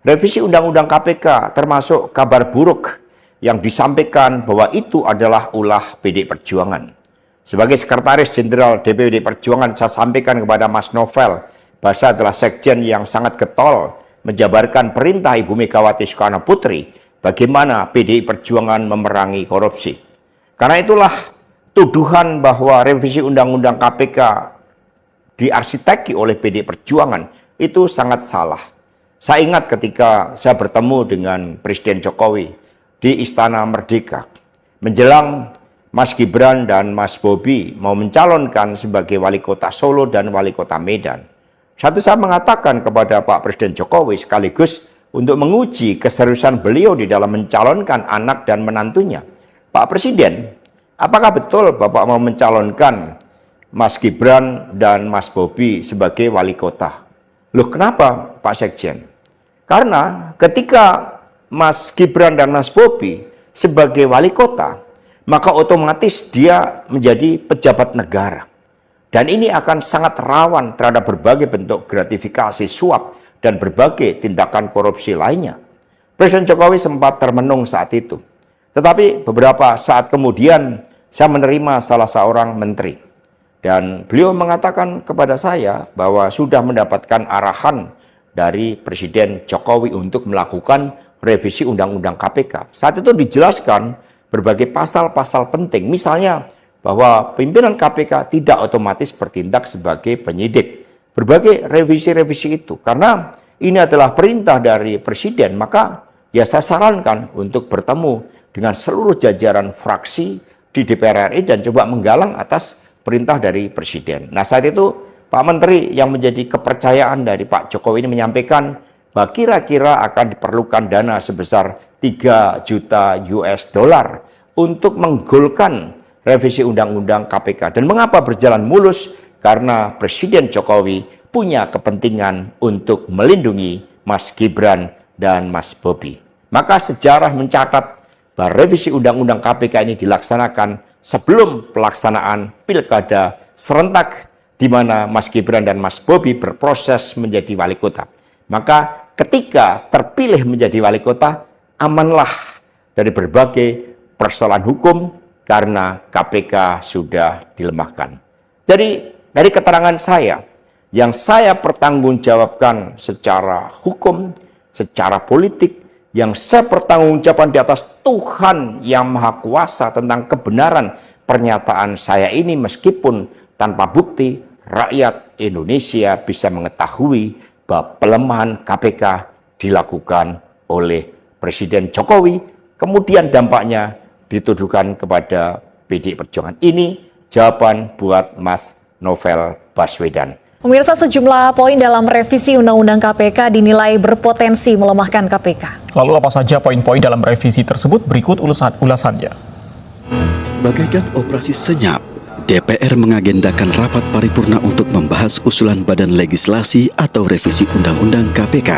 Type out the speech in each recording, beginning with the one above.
revisi Undang-Undang KPK termasuk kabar buruk yang disampaikan bahwa itu adalah ulah PDI Perjuangan. Sebagai Sekretaris Jenderal DPD Perjuangan, saya sampaikan kepada Mas Novel, bahwa saya adalah sekjen yang sangat getol menjabarkan perintah Ibu Megawati Soekarno Putri bagaimana PDI Perjuangan memerangi korupsi. Karena itulah tuduhan bahwa revisi Undang-Undang KPK diarsiteki oleh PDI Perjuangan itu sangat salah. Saya ingat ketika saya bertemu dengan Presiden Jokowi di Istana Merdeka menjelang Mas Gibran dan Mas Bobi mau mencalonkan sebagai wali kota Solo dan wali kota Medan. Saya mengatakan kepada Pak Presiden Jokowi sekaligus untuk menguji keseriusan beliau di dalam mencalonkan anak dan menantunya. Pak Presiden, apakah betul Bapak mau mencalonkan Mas Gibran dan Mas Bobi sebagai wali kota? Loh, kenapa Pak Sekjen? Karena ketika Mas Gibran dan Mas Bobi sebagai wali kota, maka otomatis dia menjadi pejabat negara. Dan ini akan sangat rawan terhadap berbagai bentuk gratifikasi, suap, dan berbagai tindakan korupsi lainnya. Presiden Jokowi sempat termenung saat itu. Tetapi beberapa saat kemudian saya menerima salah seorang menteri. Dan beliau mengatakan kepada saya bahwa sudah mendapatkan arahan dari Presiden Jokowi untuk melakukan revisi Undang-Undang KPK. Saat itu dijelaskan berbagai pasal-pasal penting. Misalnya bahwa pimpinan KPK tidak otomatis bertindak sebagai penyidik. Berbagai revisi-revisi itu. Karena ini adalah perintah dari Presiden, maka ya saya sarankan untuk bertemu dengan seluruh jajaran fraksi di DPR RI dan coba menggalang atas perintah dari Presiden. Nah, saat itu Pak Menteri yang menjadi kepercayaan dari Pak Jokowi ini menyampaikan bahwa kira-kira akan diperlukan dana sebesar 3 juta US dollar untuk menggolkan revisi Undang-Undang KPK. Dan mengapa berjalan mulus? Karena Presiden Jokowi punya kepentingan untuk melindungi Mas Gibran dan Mas Bobi. Maka sejarah mencatat bahwa revisi Undang-Undang KPK ini dilaksanakan sebelum pelaksanaan pilkada serentak di mana Mas Gibran dan Mas Bobi berproses menjadi wali kota. Maka ketika terpilih menjadi wali kota, amanlah dari berbagai persoalan hukum karena KPK sudah dilemahkan. Jadi dari keterangan saya, yang saya pertanggungjawabkan secara hukum, secara politik, yang saya pertanggungjawabkan di atas Tuhan yang Maha Kuasa tentang kebenaran pernyataan saya ini, meskipun tanpa bukti, rakyat Indonesia bisa mengetahui bahwa pelemahan KPK dilakukan oleh Presiden Jokowi, kemudian dampaknya dituduhkan kepada PDI Perjuangan. Ini jawaban buat Mas Novel Baswedan. Pemirsa, sejumlah poin dalam revisi Undang-Undang KPK dinilai berpotensi melemahkan KPK. Lalu apa saja poin-poin dalam revisi tersebut? Berikut ulasannya. Bagaikan operasi senyap, DPR mengagendakan rapat paripurna untuk membahas usulan Badan Legislasi atau revisi Undang-Undang KPK.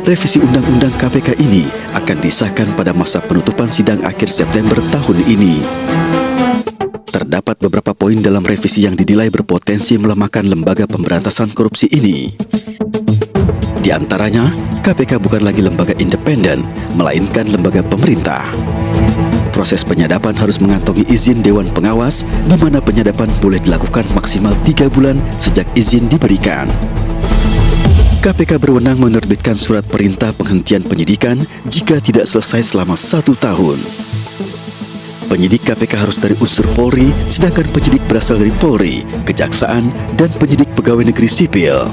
Revisi Undang-Undang KPK ini akan disahkan pada masa penutupan sidang akhir September tahun ini. Terdapat beberapa poin dalam revisi yang dinilai berpotensi melemahkan lembaga pemberantasan korupsi ini. Di antaranya, KPK bukan lagi lembaga independen, melainkan lembaga pemerintah. Proses penyadapan harus mengantongi izin Dewan Pengawas, di mana penyadapan boleh dilakukan maksimal 3 bulan sejak izin diberikan. KPK berwenang menerbitkan surat perintah penghentian penyidikan jika tidak selesai selama 1 tahun. Penyidik KPK harus dari unsur Polri, sedangkan penyidik berasal dari Polri, Kejaksaan, dan penyidik pegawai negeri sipil.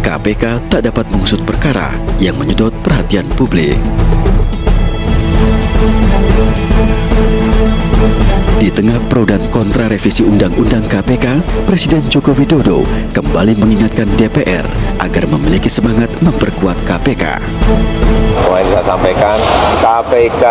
KPK tak dapat mengusut perkara yang menyedot perhatian publik. Di tengah pro dan kontra revisi Undang-Undang KPK, Presiden Joko Widodo kembali mengingatkan DPR agar memiliki semangat memperkuat KPK. Yang saya sampaikan, KPK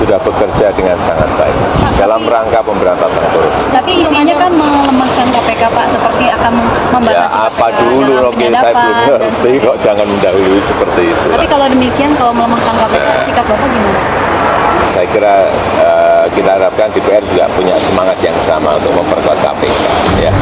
sudah bekerja dengan sangat baik dalam rangka pemberantasan korupsi. Tapi isinya kan melemahkan KPK, Pak, seperti akan membatasi ya, apa dulu, Rocky, saya belum ngerti kok, jangan mendahului seperti itu. Tapi kalau demikian, kalau melemahkan KPK, sikap Bapak gimana? Saya kira kita harapkan DPR juga punya semangat yang sama untuk memperkuat KPK. Ya.